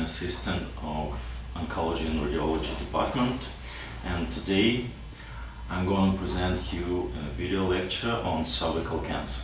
assistant of Oncology and Radiology department, and today I'm going to present you a video lecture on cervical cancer.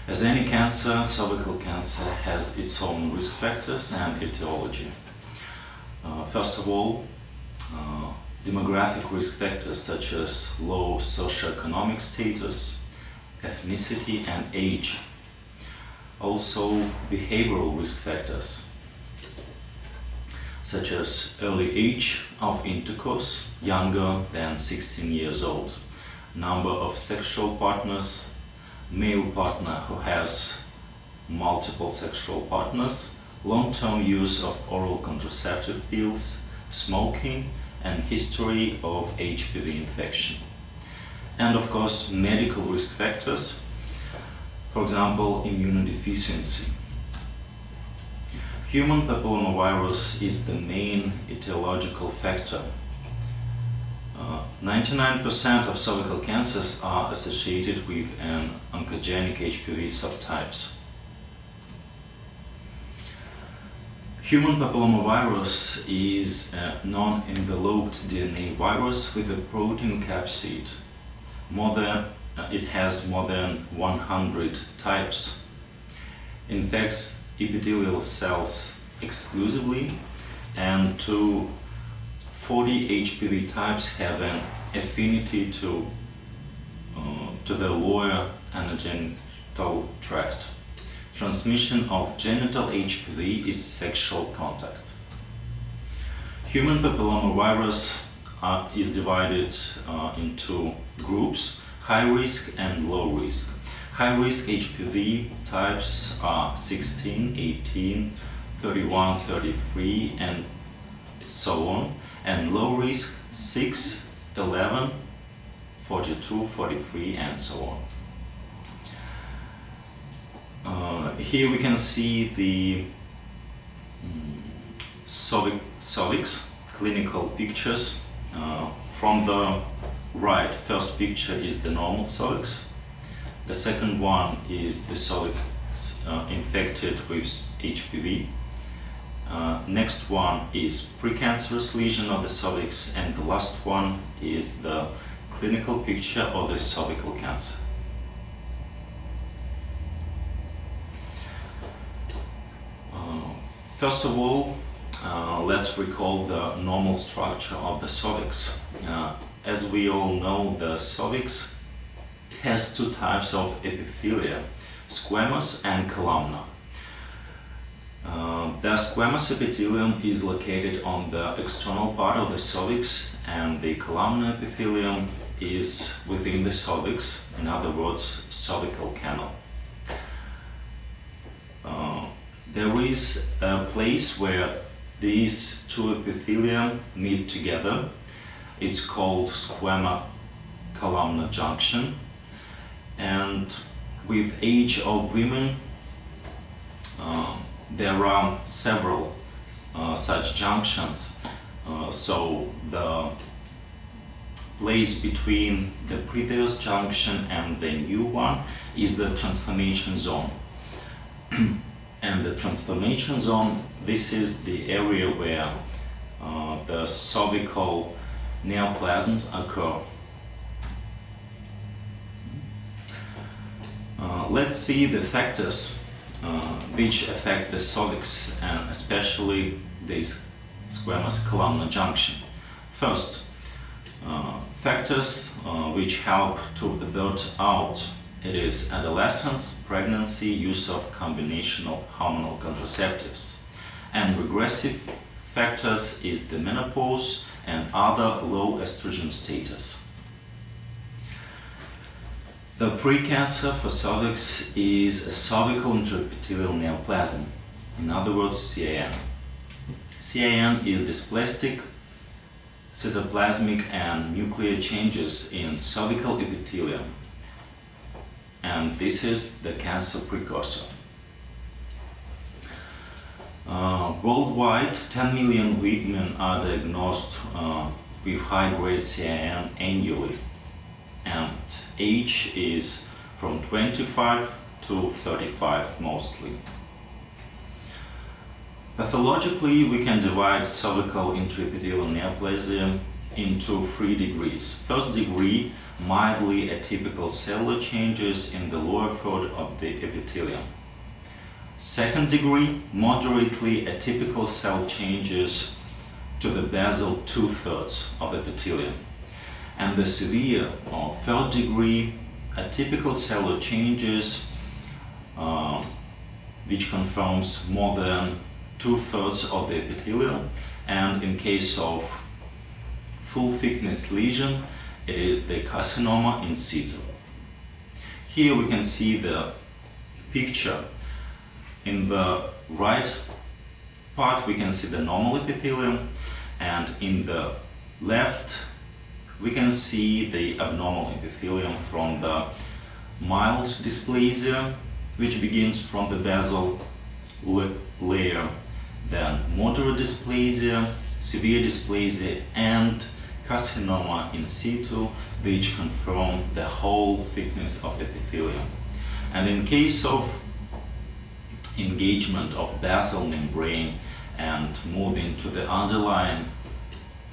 As any cancer, cervical cancer has its own risk factors and etiology. First of all, demographic risk factors such as low socioeconomic status, ethnicity and age. Also behavioral risk factors such as early age of intercourse, younger than 16 years old, number of sexual partners, male partner who has multiple sexual partners, long-term use of oral contraceptive pills, smoking, and history of HPV infection. And of course, medical risk factors, for example, immunodeficiency. Human papillomavirus is the main etiological factor. 99% of cervical cancers are associated with an oncogenic HPV subtypes. Human papillomavirus is a non-enveloped DNA virus with a protein capsid. It has more than 100 types. Infects epithelial cells exclusively, and 40 HPV types have an affinity to the lower anogenital tract. Transmission of genital HPV is sexual contact. Human papillomavirus is divided into groups: high risk and low risk. High risk HPV types are 16, 18, 31, 33 and so on, and low risk 6, 11, 42, 43 and so on. Here we can see the cervix clinical pictures. From the right, first picture is the normal cervix. The second one is the cervix infected with HPV. Next one is precancerous lesion of the cervix, and the last one is the clinical picture of the cervical cancer. First of all, let's recall the normal structure of the cervix. As we all know, the cervix has two types of epithelia, squamous and columnar. The squamous epithelium is located on the external part of the cervix, and the columnar epithelium is within the cervix, in other words, cervical canal. There is a place where these two epithelium meet together. It's called squama-columnar junction, and with age of women there are several such junctions. So the place between the previous junction and the new one is the transformation zone. And the transformation zone, this is the area where the cervical neoplasms occur. Let's see the factors which affect the cervix, and especially this squamous columnar junction. First, factors which help to avert out. It is adolescence, pregnancy, use of combinational hormonal contraceptives. And regressive factors is the menopause and other low estrogen status. The precancer for cervix is a cervical intraepithelial neoplasm, in other words CIN. CIN is dysplastic, cytoplasmic and nuclear changes in cervical epithelium, and this is the cancer precursor. Worldwide, 10 million women are diagnosed with high-grade CIN annually, and age is from 25 to 35 mostly. Pathologically, we can divide cervical intraepithelial neoplasia into 3 degrees. First degree, mildly atypical cellular changes in the lower third of the epithelium. Second degree, moderately atypical cell changes to the basal 2/3 of the epithelium. And the severe or third degree, atypical cellular changes which confirms more than 2/3 of the epithelium, and in case of full thickness lesion, it is the carcinoma in situ. Here we can see the picture. In the right part we can see the normal epithelium, and in the left we can see the abnormal epithelium from the mild dysplasia, which begins from the basal layer, then moderate dysplasia, severe dysplasia, and carcinoma in situ, which confirm the whole thickness of the epithelium. And in case of engagement of basal membrane and moving to the underlying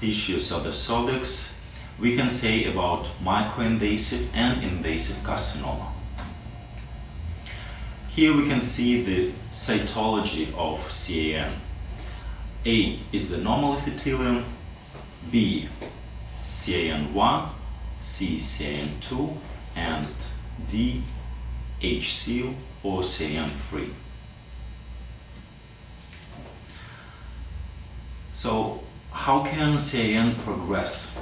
tissues of the cervix, we can say about microinvasive and invasive carcinoma. Here we can see the cytology of CAN. A is the normal epithelium, B CAN1, C CAN2, and D HCl or CAN3. So how can CAN progress?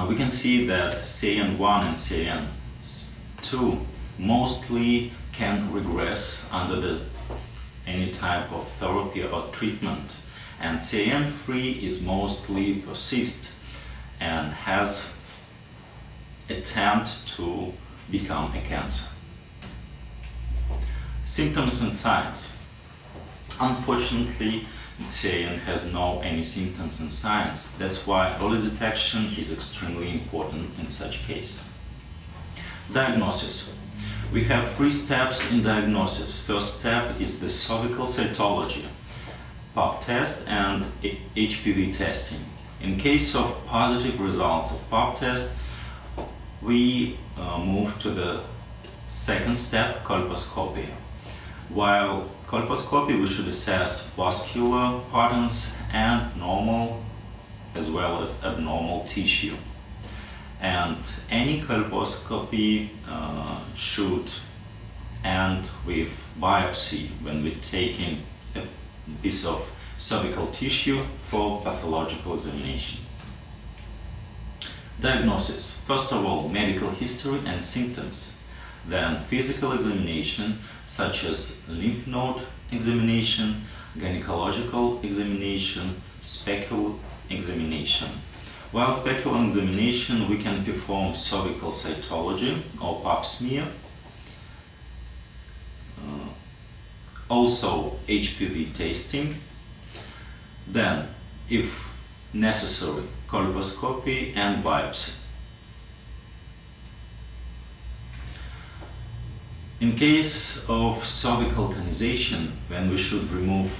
We can see that CAN1 and CAN2 mostly can regress under any type of therapy or treatment, and CAN3 is mostly persist and has attempt to become a cancer. Symptoms and signs. Unfortunately, CAN has no any symptoms and signs. That's why early detection is extremely important in such case. Diagnosis. We have 3 steps in diagnosis. First step is the cervical cytology, pap test and HPV testing. In case of positive results of pap test, we move to the second step, colposcopy. While colposcopy, we should assess vascular patterns and normal as well as abnormal tissue. And any colposcopy should end with biopsy when we're taking a piece of cervical tissue for pathological examination. Diagnosis. First of all, medical history and symptoms. Then physical examination such as lymph node examination, gynecological examination, speculum examination. While speculum examination, we can perform cervical cytology or pap smear, also HPV testing, then if necessary colposcopy and biopsy. In case of cervical conization, when we should remove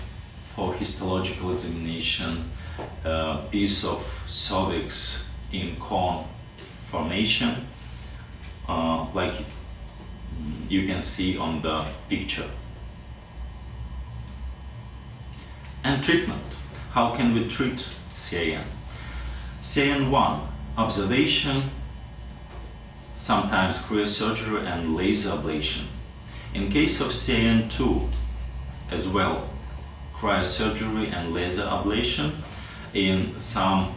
for histological examination a piece of cervix in cone formation, like you can see on the picture. And treatment. How can we treat CAN? CAN1, observation, sometimes cryosurgery and laser ablation. In case of CAN2, as well, cryosurgery and laser ablation. In some,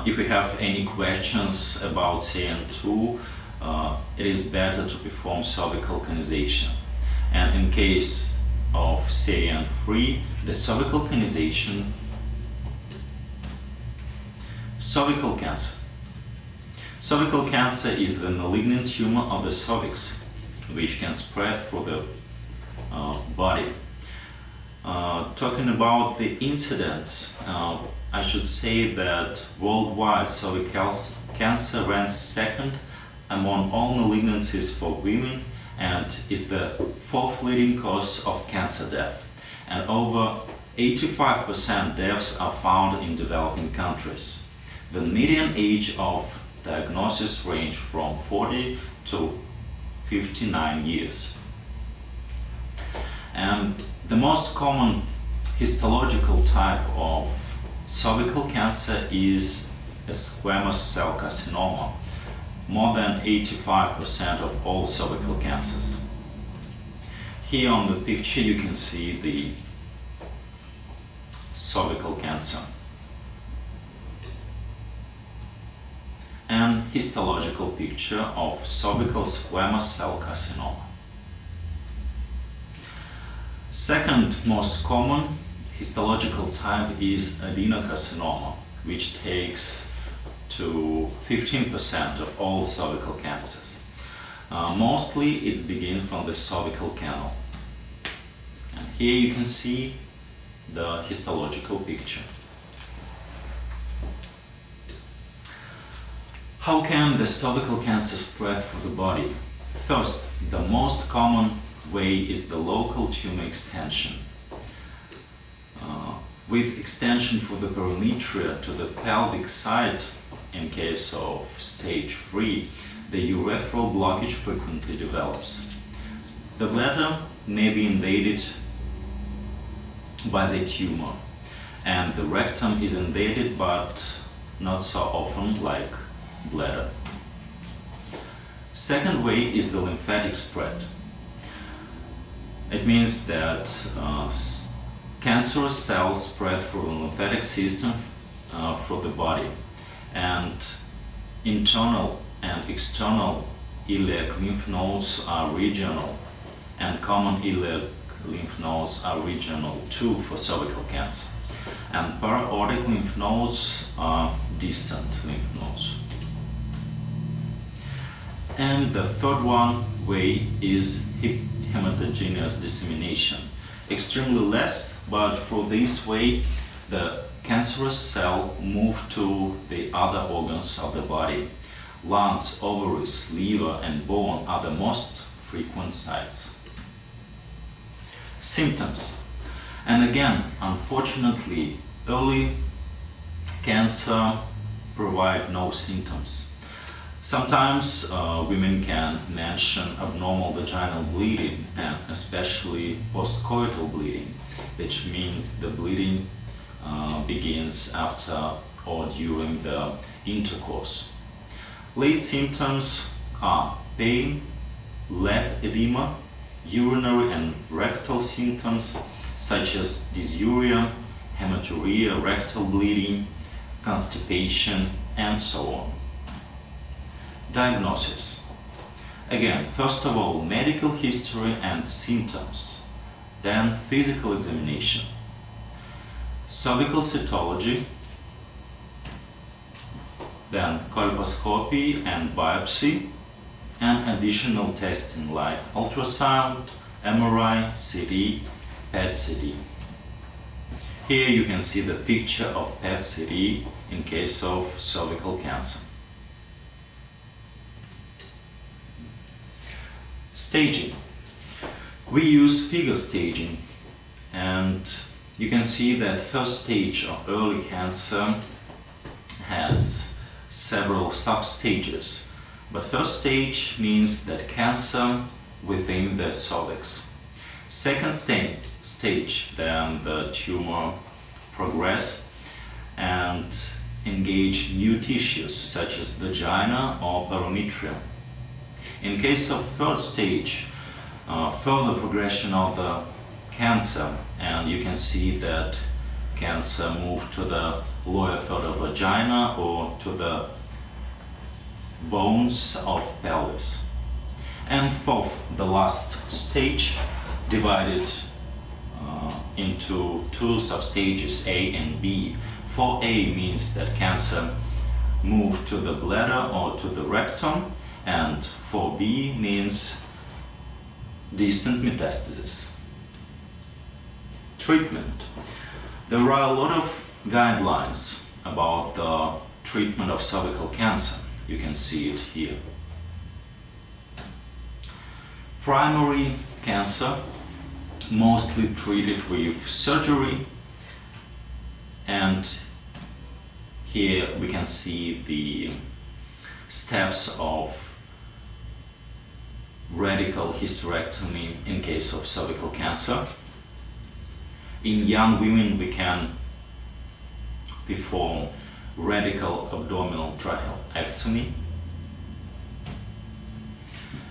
if we have any questions about CAN2, it is better to perform cervical conization. And in case of CAN3, the cervical conization. Cervical cancer. Cervical cancer is the malignant tumor of the cervix, which can spread through the body. Talking about the incidence, I should say that worldwide cervical cancer ranks second among all malignancies for women and is the 4th leading cause of cancer death. and over 85% deaths are found in developing countries. The median age of diagnosis range from 40 to 59 years. And the most common histological type of cervical cancer is a squamous cell carcinoma, more than 85% of all cervical cancers. Here on the picture you can see the cervical cancer and histological picture of cervical squamous cell carcinoma. Second most common histological type is adenocarcinoma, which takes to 15% of all cervical cancers. Mostly it begins from the cervical canal. And here you can see the histological picture. How can the cervical cancer spread through the body? First, the most common way is the local tumor extension. With extension through the perimetria to the pelvic side, in case of stage 3, the urethral blockage frequently develops. The bladder may be invaded by the tumor, and the rectum is invaded, but not so often like bladder. Second way is the lymphatic spread. It means that cancerous cells spread through the lymphatic system through the body, and internal and external iliac lymph nodes are regional, and common iliac lymph nodes are regional too for cervical cancer, and para-aortic lymph nodes are distant lymph nodes. And the third way is hematogenous dissemination. Extremely less, but for this way the cancerous cell move to the other organs of the body. Lungs, ovaries, liver and bone are the most frequent sites. Symptoms. And again, unfortunately, early cancer provide no symptoms. Sometimes women can mention abnormal vaginal bleeding, and especially postcoital bleeding, which means the bleeding begins after or during the intercourse. Late symptoms are pain, leg edema, urinary and rectal symptoms such as dysuria, hematuria, rectal bleeding, constipation, and so on. Diagnosis. Again, first of all, medical history and symptoms, then physical examination, cervical cytology, then colposcopy and biopsy, and additional testing like ultrasound, MRI, CT, PET-CT. Here you can see the picture of PET-CT in case of cervical cancer. Staging. We use figure staging, and you can see that first stage of early cancer has several sub-stages. But first stage means that cancer within the cervix. Second stage, then the tumor progress and engage new tissues such as vagina or perimetria. In case of third stage, further progression of the cancer, and you can see that cancer moved to the lower third of vagina or to the bones of pelvis. And fourth, the last stage, divided into two substages, A and B. 4A means that cancer moved to the bladder or to the rectum, and 4B means distant metastasis. Treatment. There are a lot of guidelines about the treatment of cervical cancer. You can see it here. Primary cancer mostly treated with surgery. And here we can see the steps of radical hysterectomy in case of cervical cancer. In young women we can perform radical abdominal tracheectomy.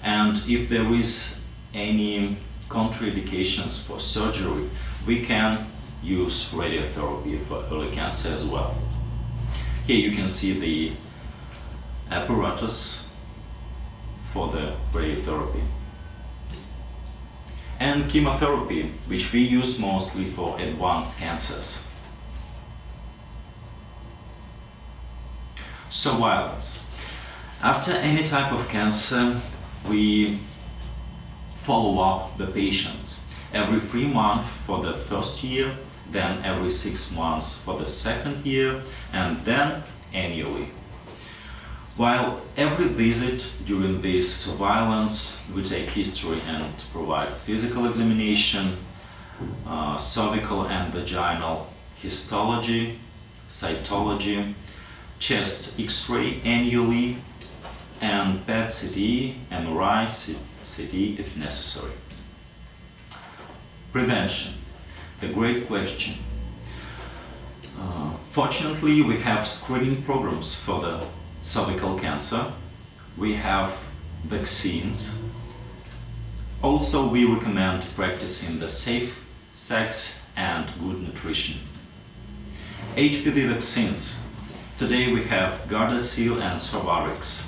And if there is any contraindications for surgery, we can use radiotherapy for early cancer as well. Here you can see the apparatus for the radiotherapy. And chemotherapy, which we use mostly for advanced cancers. Surveillance. After any type of cancer, we follow up the patients every 3 months for the first year, then every 6 months for the second year, and then annually. While every visit during this surveillance, we take history and provide physical examination, cervical and vaginal histology, cytology, chest X-ray annually, and PET-CT, MRI, CT if necessary. Prevention, the great question. Fortunately, we have screening programs for the cervical cancer. We have vaccines. Also, we recommend practicing the safe sex and good nutrition. HPV vaccines. Today we have Gardasil and Cervarix,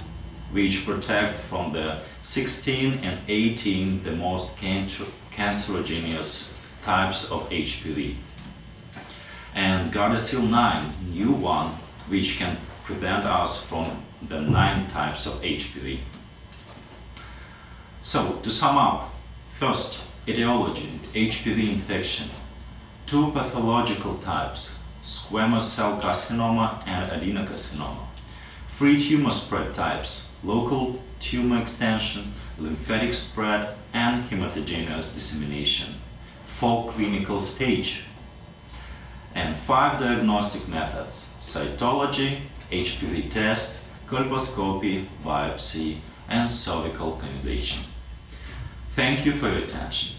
which protect from the 16 and 18 the most cancerogenious types of HPV. And Gardasil 9, new one, which can prevent us from the 9 types of HPV. So, to sum up, first, etiology, HPV infection, 2 pathological types, squamous cell carcinoma and adenocarcinoma, 3 tumor spread types, local tumor extension, lymphatic spread, and hematogenous dissemination, 4 clinical stage, and 5 diagnostic methods, cytology, HPV test, colposcopy, biopsy, and cervical conization. Thank you for your attention.